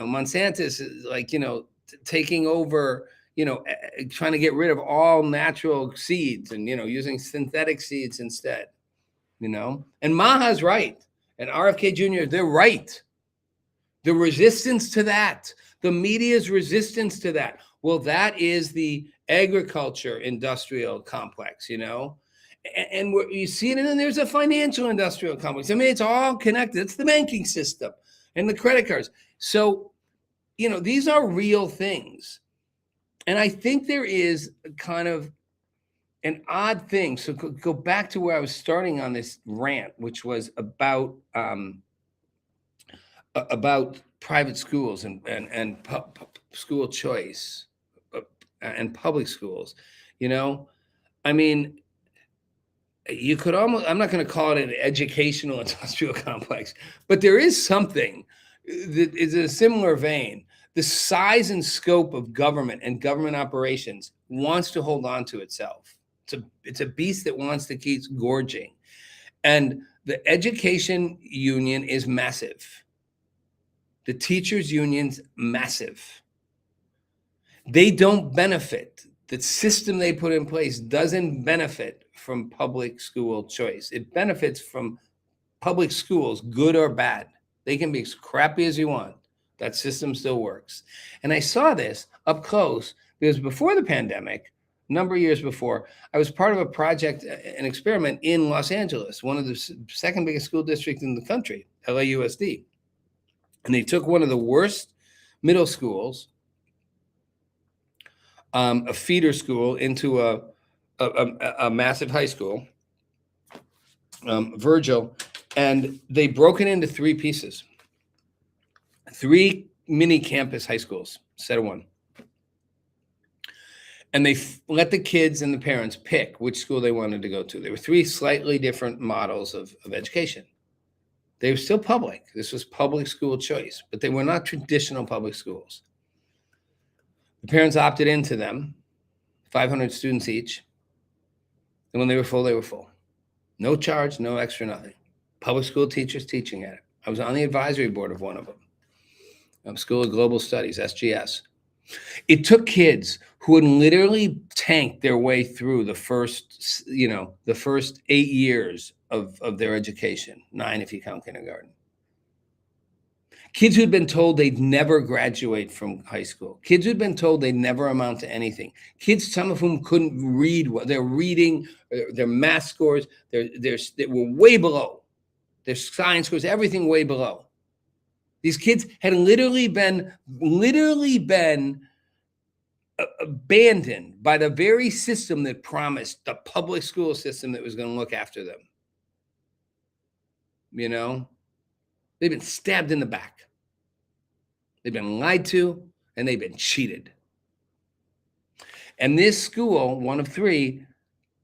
Monsanto's is like taking over, trying to get rid of all natural seeds and using synthetic seeds instead. And Maha's right, and RFK Jr. they're right. The resistance to that, the media's resistance to that. Well, that is the agriculture industrial complex, and you see it, and then there's a financial industrial complex. I mean, it's all connected. It's the banking system and the credit cards. So, these are real things. And I think there is kind of an odd thing. So go back to where I was starting on this rant, which was about private schools and school choice and public schools. I mean, you could almost, I'm not going to call it an educational industrial complex, but there is something that is in a similar vein. The size and scope of government and government operations wants to hold on to itself. It's a beast that wants to keep gorging. And the education union is massive. The teachers' union's massive. They don't benefit. The system they put in place doesn't benefit from public school choice. It benefits from public schools, good or bad. They can be as crappy as you want. That system still works. And I saw this up close because before the pandemic, a number of years before, I was part of a project, an experiment in Los Angeles, one of the second biggest school districts in the country, LAUSD. And they took one of the worst middle schools, a feeder school, into a massive high school, Virgil, and they broke it into three pieces. 3 mini campus high schools, instead of one. And they let the kids and the parents pick which school they wanted to go to. There were 3 slightly different models of education. They were still public. This was public school choice, but they were not traditional public schools. The parents opted into them, 500 students each. And when they were full, they were full. No charge, no extra nothing. Public school teachers teaching at it. I was on the advisory board of one of them. School of Global Studies, SGS. It took kids who had literally tanked their way through the first 8 years of their education, 9 if you count kindergarten. Kids who'd been told they'd never graduate from high school. Kids who'd been told they'd never amount to anything. Kids, some of whom couldn't read. Their reading, their math scores, they were way below. Their science scores, everything way below. These kids had literally been abandoned by the very system that promised, the public school system that was going to look after them. You know, they've been stabbed in the back. They've been lied to, and they've been cheated. And this school, one of three,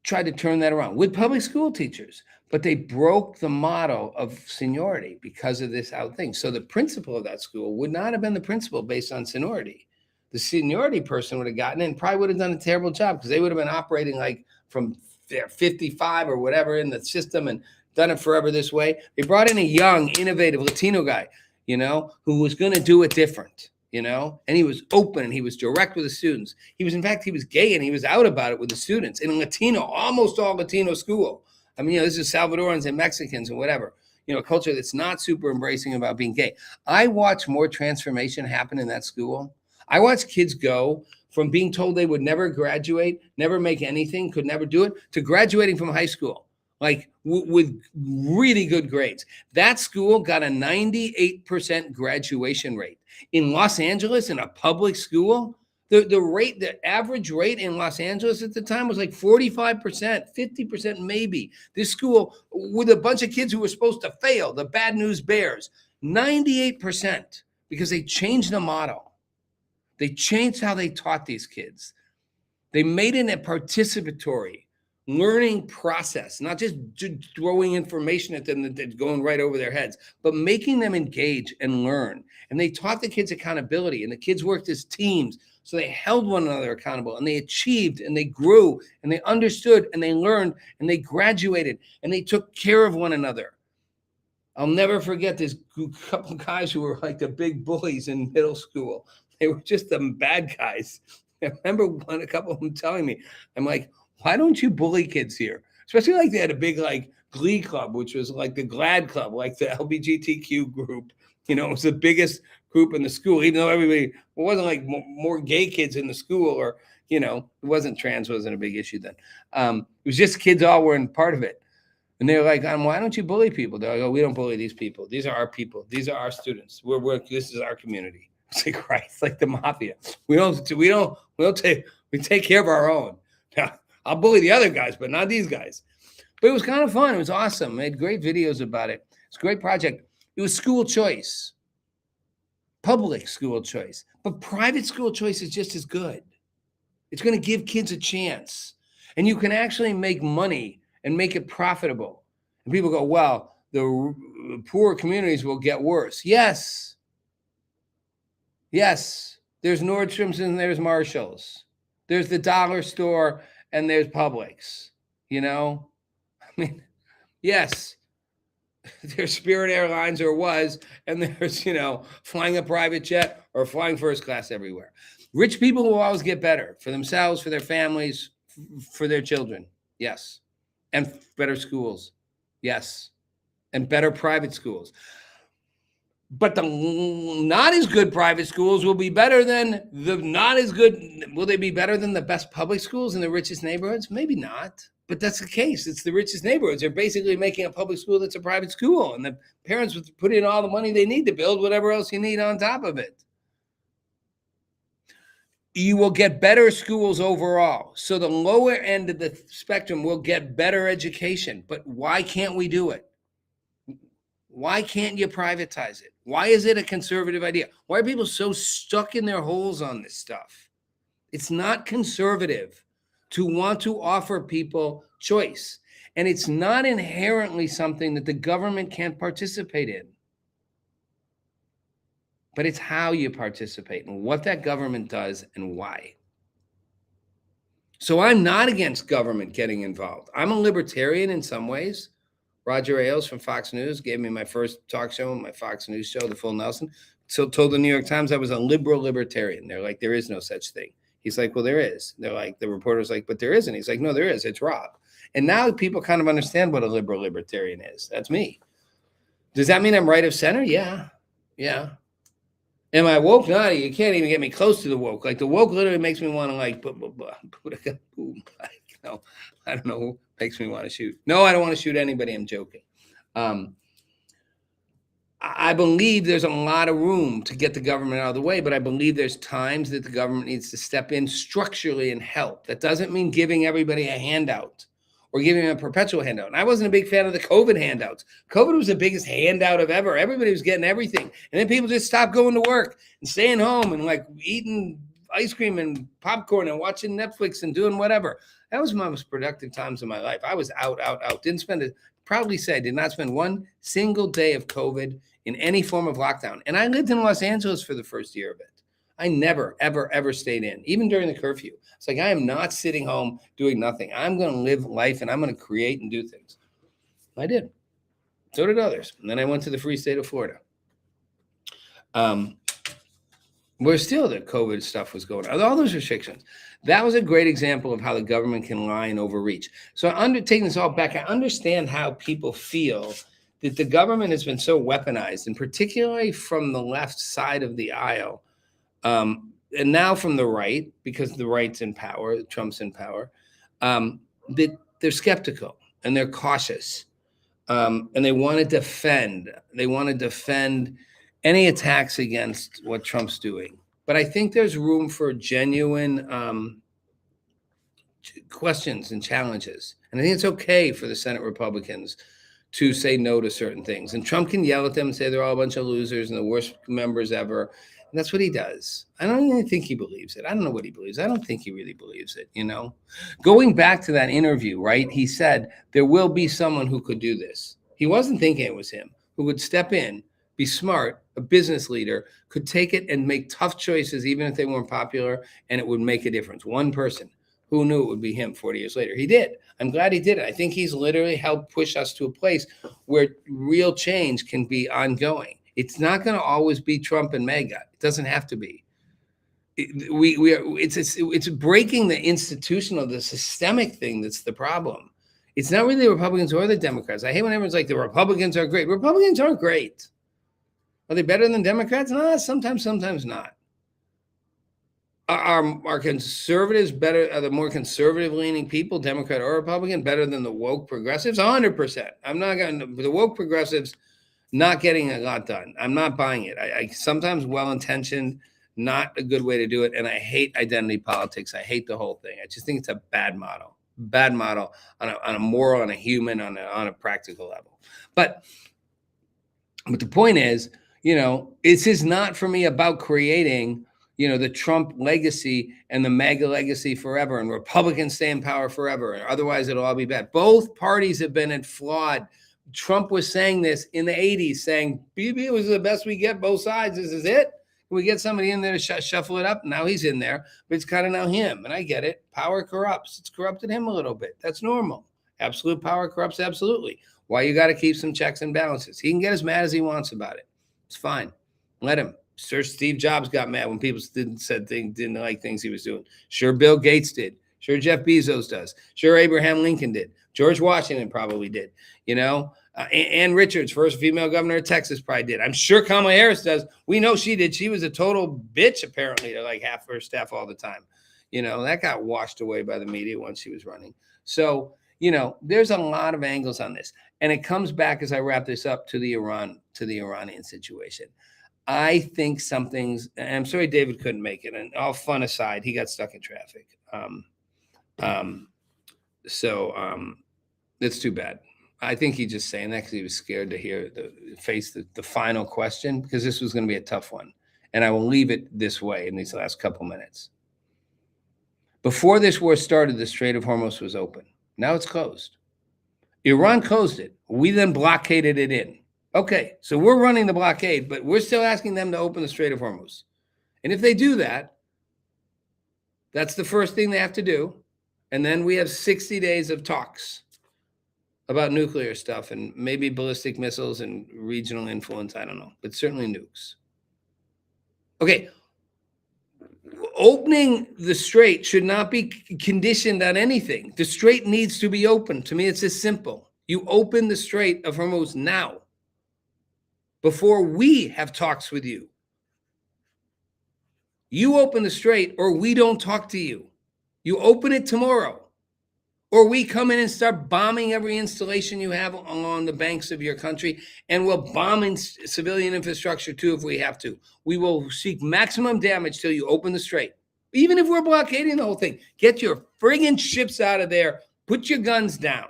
tried to turn that around with public school teachers, but they broke the model of seniority because of this out thing. So the principal of that school would not have been the principal based on seniority. The seniority person would have gotten in, probably would have done a terrible job because they would have been operating like from their 55 or whatever in the system and done it forever this way. They brought in a young, innovative Latino guy, you know, who was going to do it different, you know, and he was open and he was direct with the students. He was, in fact, he was gay and he was out about it with the students in a Latino, almost all Latino school. I mean, you know, this is Salvadorans and Mexicans and whatever, you know, a culture that's not super embracing about being gay. I watched more transformation happen in that school. I watched kids go from being told they would never graduate, never make anything, could never do it, to graduating from high school, like with really good grades. That school got a 98% graduation rate. In Los Angeles, in a public school, the average rate in Los Angeles at the time was like 45%, 50% maybe. This school with a bunch of kids who were supposed to fail, the bad news bears, 98%, because they changed the model. They changed how they taught these kids. They made it a participatory learning process, not just throwing information at them that's going right over their heads, but making them engage and learn. And they taught the kids accountability, and the kids worked as teams. So they held one another accountable, and they achieved, and they grew, and they understood, and they learned, and they graduated, and they took care of one another. I'll never forget this couple guys who were like the big bullies in middle school. They were just the bad guys. I remember a couple of them telling me, I'm like, why don't you bully kids here? Especially like they had a big like glee club, which was like the GLAD club, like the LGBTQ group. You know, it was the biggest group in the school, even though everybody, it wasn't like more gay kids in the school, or, you know, it wasn't trans, wasn't a big issue then. It was just kids all weren't part of it. And they're like, why don't you bully people? They're like, oh, we don't bully these people. These are our people. These are our students. This is our community. It's like, right, it's like the mafia. We take care of our own. Now, I'll bully the other guys, but not these guys. But it was kind of fun. It was awesome. I had great videos about it. It's a great project. It was school choice, public school choice, but private school choice is just as good. It's going to give kids a chance, and you can actually make money and make it profitable. And people go, well, the poor communities will get worse. Yes, there's Nordstrom's and there's Marshall's. There's the dollar store and there's Publix, you know? I mean, yes, there's Spirit Airlines or was, and there's, you know, flying a private jet or flying first class everywhere. Rich people will always get better for themselves, for their families, for their children. Yes. And better schools. Yes. And better private schools. But the not as good private schools will be better than the not as good. Will they be better than the best public schools in the richest neighborhoods? Maybe not. But that's the case. It's the richest neighborhoods. They're basically making a public school that's a private school. And the parents would put in all the money they need to build whatever else you need on top of it. You will get better schools overall. So the lower end of the spectrum will get better education. But why can't we do it? Why can't you privatize it? Why is it a conservative idea? Why are people so stuck in their holes on this stuff? It's not conservative to want to offer people choice. And it's not inherently something that the government can't participate in. But it's how you participate and what that government does and why. So I'm not against government getting involved. I'm a libertarian in some ways. Roger Ailes from Fox News gave me my first talk show, my Fox News show, The Full Nelson. So told the New York Times I was a liberal libertarian. They're like, there is no such thing. He's like, well, there is. They're like, the reporter's like, but there isn't. He's like, no, there is. It's Rob. And now people kind of understand what a liberal libertarian is. That's me. Does that mean I'm right of center? Yeah. Am I woke? No, you can't even get me close to the woke. Like the woke literally makes me want to like, no, I don't know. Makes me want to shoot. No, I don't want to shoot anybody. I'm joking. I believe there's a lot of room to get the government out of the way, but I believe there's times that the government needs to step in structurally and help. That doesn't mean giving everybody a handout or giving them a perpetual handout. And I wasn't a big fan of the COVID handouts. COVID was the biggest handout of ever. Everybody was getting everything. And then people just stopped going to work and staying home and like eating ice cream and popcorn and watching Netflix and doing whatever. That was my most productive times of my life. I was out. Didn't spend it. Proudly say I did not spend one single day of COVID in any form of lockdown. And I lived in Los Angeles for the first year of it. I never, ever stayed in, even during the curfew. It's like, I am not sitting home doing nothing. I'm going to live life and I'm going to create and do things. I did. So did others. And then I went to the free state of Florida. Where still the COVID stuff was going on, all those restrictions. That was a great example of how the government can lie and overreach. So taking this all back, I understand how people feel that the government has been so weaponized, and particularly from the left side of the aisle, and now from the right, because the right's in power, Trump's in power, that they're skeptical and they're cautious, and they want to defend. They want to defend any attacks against what Trump's doing. But I think there's room for genuine questions and challenges. And I think it's okay for the Senate Republicans to say no to certain things. And Trump can yell at them and say they're all a bunch of losers and the worst members ever. And that's what he does. I don't even think he believes it. I don't know what he believes. I don't think he really believes it, you know? Going back to that interview, right? He said there will be someone who could do this. He wasn't thinking it was him, who would step in, be smart, a business leader, could take it and make tough choices, even if they weren't popular, and it would make a difference. One person. Who knew it would be him 40 years later? He did. I'm glad he did it. I think he's literally helped push us to a place where real change can be ongoing. It's not going to always be Trump and MAGA. It doesn't have to be. It's breaking the institutional, the systemic thing that's the problem. It's not really the Republicans or the Democrats. I hate when everyone's like, the Republicans are great. Republicans aren't great. Are they better than Democrats? No, sometimes not. Are conservatives better? Are the more conservative leaning people, Democrat or Republican, better than the woke progressives? 100%. I'm not going to, the woke progressives not getting a lot done. I'm not buying it. I sometimes well-intentioned, not a good way to do it. And I hate identity politics. I hate the whole thing. I just think it's a bad model on a moral, on a human, on a practical level. But the point is, you know, this is not for me about creating, you know, the Trump legacy and the MAGA legacy forever, and Republicans stay in power forever, and otherwise it'll all be bad. Both parties have been flawed. Trump was saying this in the 80s, saying, BB was the best we get, both sides. This is it. Can we get somebody in there to shuffle it up? Now he's in there, but it's kind of now him. And I get it. Power corrupts. It's corrupted him a little bit. That's normal. Absolute power corrupts absolutely. Why you got to keep some checks and balances. He can get as mad as he wants about it. It's fine. Let him. Sure, Steve Jobs got mad when people didn't like things he was doing. Sure, Bill Gates did. Sure, Jeff Bezos does. Sure, Abraham Lincoln did. George Washington probably did. You know, Ann Richards, first female governor of Texas, probably did. I'm sure Kamala Harris does. We know she did. She was a total bitch, apparently, to like half her staff all the time. You know, that got washed away by the media once she was running. So, you know, there's a lot of angles on this. And it comes back, as I wrap this up, to the Iranian situation. I think something's, and I'm sorry David couldn't make it, and all fun aside, he got stuck in traffic. So it's too bad. I think he's just saying that because he was scared to face the final question, because this was going to be a tough one. And I will leave it this way in these last couple minutes. Before this war started, the Strait of Hormuz was open. Now it's closed. Iran closed it. We then blockaded it in. Okay, so we're running the blockade, but we're still asking them to open the Strait of Hormuz. And if they do that, that's the first thing they have to do. And then we have 60 days of talks about nuclear stuff and maybe ballistic missiles and regional influence. I don't know, but certainly nukes. Okay, opening the strait should not be conditioned on anything. The strait needs to be open. To me, it's as simple. You open the Strait of Hormuz now, before we have talks with you. You open the strait or we don't talk to you. You open it tomorrow Or we come in and start bombing every installation you have along the banks of your country, and we'll bomb in civilian infrastructure too if we have to. We will seek maximum damage till you open the strait. Even if we're blockading the whole thing, get your friggin' ships out of there, put your guns down.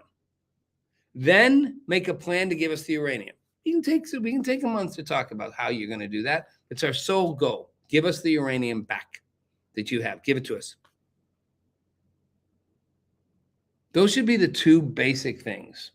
Then make a plan to give us the uranium. We can take a month to talk about how you're going to do that. It's our sole goal. Give us the uranium back that you have. Give it to us. Those should be the two basic things.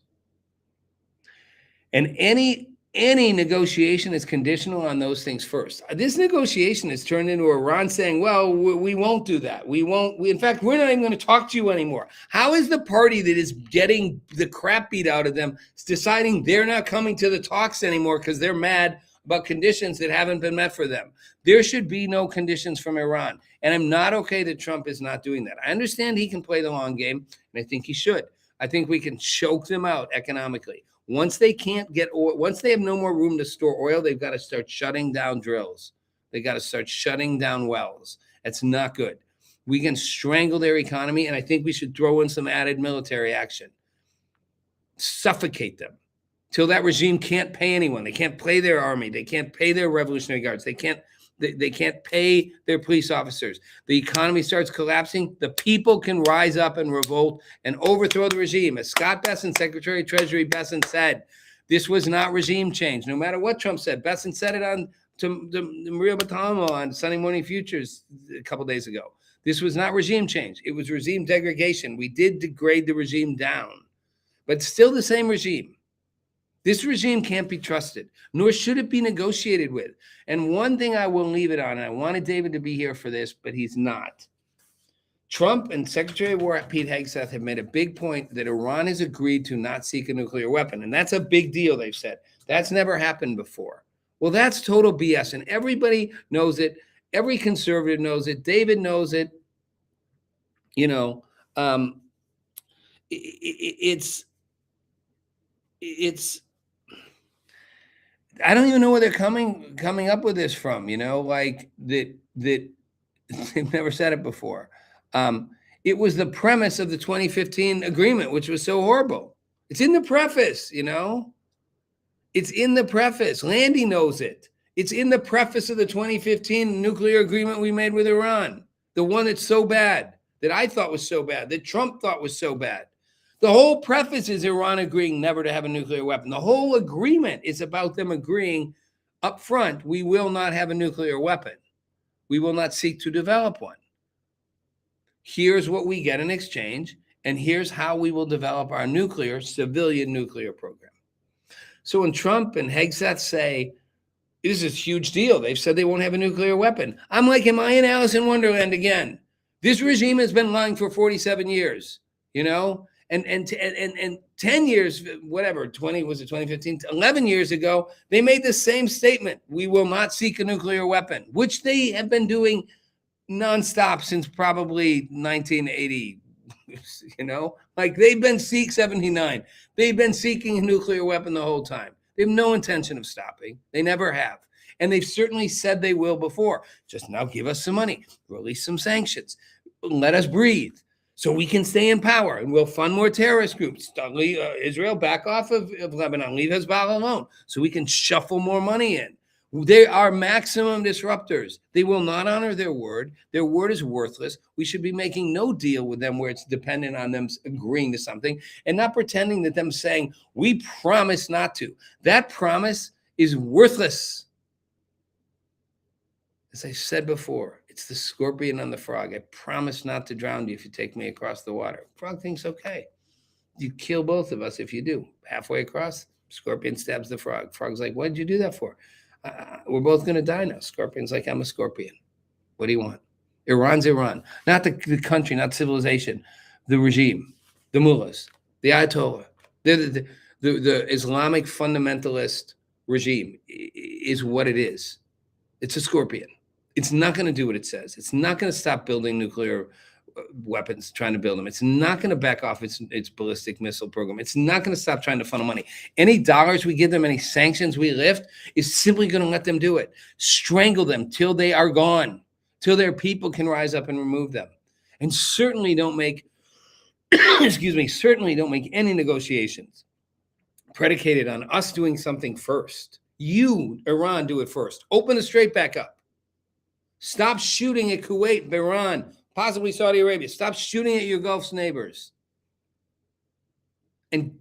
And any negotiation is conditional on those things first. This negotiation has turned into Iran saying, well, we won't do that. In fact, we're not even going to talk to you anymore. How is the party that is getting the crap beat out of them deciding they're not coming to the talks anymore because they're mad about conditions that haven't been met for them? There should be no conditions from Iran. And I'm not okay that Trump is not doing that. I understand he can play the long game, and I think he should. I think we can choke them out economically. Once they can't get oil, once they have no more room to store oil, they've got to start shutting down drills. They got to start shutting down wells. That's not good. We can strangle their economy, and I think we should throw in some added military action. Suffocate them till that regime can't pay anyone. They can't pay their army. They can't pay their Revolutionary Guards. They can't pay their police officers. The economy starts collapsing. The people can rise up and revolt and overthrow the regime. As Scott Bessent, Secretary of Treasury Bessent, said, this was not regime change. No matter what Trump said, Bessent said it on to Maria Bartiromo on Sunday Morning Futures a couple days ago. This was not regime change. It was regime degradation. We did degrade the regime down, but still the same regime. This regime can't be trusted, nor should it be negotiated with. And one thing I will leave it on, and I wanted David to be here for this, but he's not. Trump and Secretary of War Pete Hegseth have made a big point that Iran has agreed to not seek a nuclear weapon. And that's a big deal, they've said. That's never happened before. Well, that's total BS. And everybody knows it. Every conservative knows it. David knows it. You know, it's I don't even know where they're coming up with this from, you know, like that they've never said it before. It was the premise of the 2015 agreement, which was so horrible. It's in the preface, you know. It's in the preface. Landy knows it. It's in the preface of the 2015 nuclear agreement we made with Iran. The one that's so bad, that I thought was so bad, that Trump thought was so bad. The whole preface is Iran agreeing never to have a nuclear weapon. The whole agreement is about them agreeing up front, we will not have a nuclear weapon. We will not seek to develop one. Here's what we get in exchange, and here's how we will develop our civilian nuclear program. So when Trump and Hegseth say, this is a huge deal, they've said they won't have a nuclear weapon. I'm like, am I in Alice in Wonderland again? This regime has been lying for 47 years, you know? And 10 years, whatever, 2015, 11 years ago, they made the same statement. We will not seek a nuclear weapon, which they have been doing nonstop since probably 1980, you know, like they've been 79. They've been seeking a nuclear weapon the whole time. They have no intention of stopping. They never have. And they've certainly said they will before. Just now give us some money, release some sanctions, let us breathe. So we can stay in power, and we'll fund more terrorist groups. Israel back off of Lebanon, leave Hezbollah alone, so we can shuffle more money in. They are maximum disruptors. They will not honor their word. Their word is worthless. We should be making no deal with them where it's dependent on them agreeing to something and not pretending that them saying, we promise not to. That promise is worthless. As I said before, it's the scorpion on the frog. I promise not to drown you if you take me across the water. Frog thinks, okay. You kill both of us if you do. Halfway across, scorpion stabs the frog. Frog's like, what did you do that for? We're both going to die now. Scorpion's like, I'm a scorpion. What do you want? Iran's Iran. Not the country, not civilization. The regime, the mullahs, the Ayatollah. The Islamic fundamentalist regime is what it is. It's a scorpion. It's not going to do what it says. It's not going to stop building nuclear weapons, trying to build them. It's not going to back off its ballistic missile program. It's not going to stop trying to funnel money. Any dollars we give them, any sanctions we lift, is simply going to let them do it. Strangle them till they are gone, till their people can rise up and remove them. And certainly don't make excuse me, certainly don't make any negotiations predicated on us doing something first. You, Iran, do it first. Open the strait back up. Stop shooting at Kuwait, Iran, possibly Saudi Arabia. Stop shooting at your Gulf's neighbors. And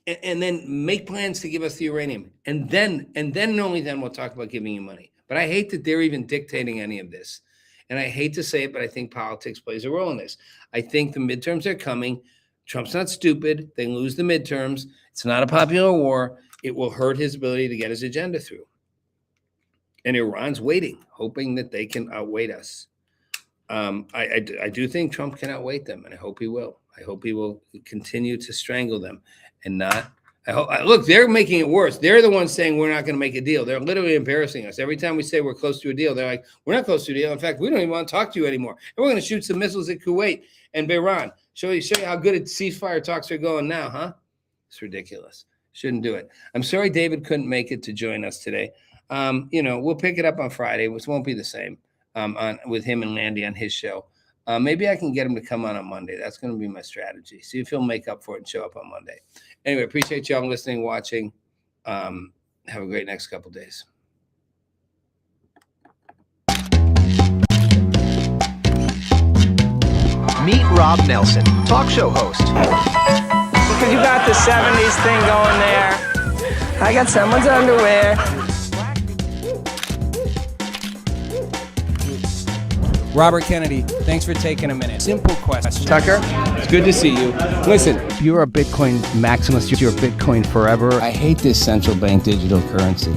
then make plans to give us the uranium. And then only then we'll talk about giving you money. But I hate that they're even dictating any of this. And I hate to say it, but I think politics plays a role in this. I think the midterms are coming. Trump's not stupid. They lose the midterms. It's not a popular war. It will hurt his ability to get his agenda through. And Iran's waiting, hoping that they can outweight us. I do think Trump can outweight them, and I hope he will. I hope he will continue to strangle them and not. Look, they're making it worse. They're the ones saying we're not going to make a deal. They're literally embarrassing us. Every time we say we're close to a deal, they're like, we're not close to a deal. In fact, we don't even want to talk to you anymore. And we're going to shoot some missiles at Kuwait and Bahrain. Show you how good at ceasefire talks are going now, huh? It's ridiculous. Shouldn't do it. I'm sorry David couldn't make it to join us today. We'll pick it up on Friday. It won't be the same with him and Landy on his show. Maybe I can get him to come on Monday. That's going to be my strategy. See if he'll make up for it and show up on Monday. Anyway, appreciate y'all listening, watching. Have a great next couple days. Meet Rob Nelson, talk show host. Because you got the 70s thing going there. I got someone's underwear. Robert Kennedy, thanks for taking a minute. Simple question. Tucker, it's good to see you. Listen, You're a Bitcoin maximalist. You're Bitcoin forever. I hate this central bank digital currency.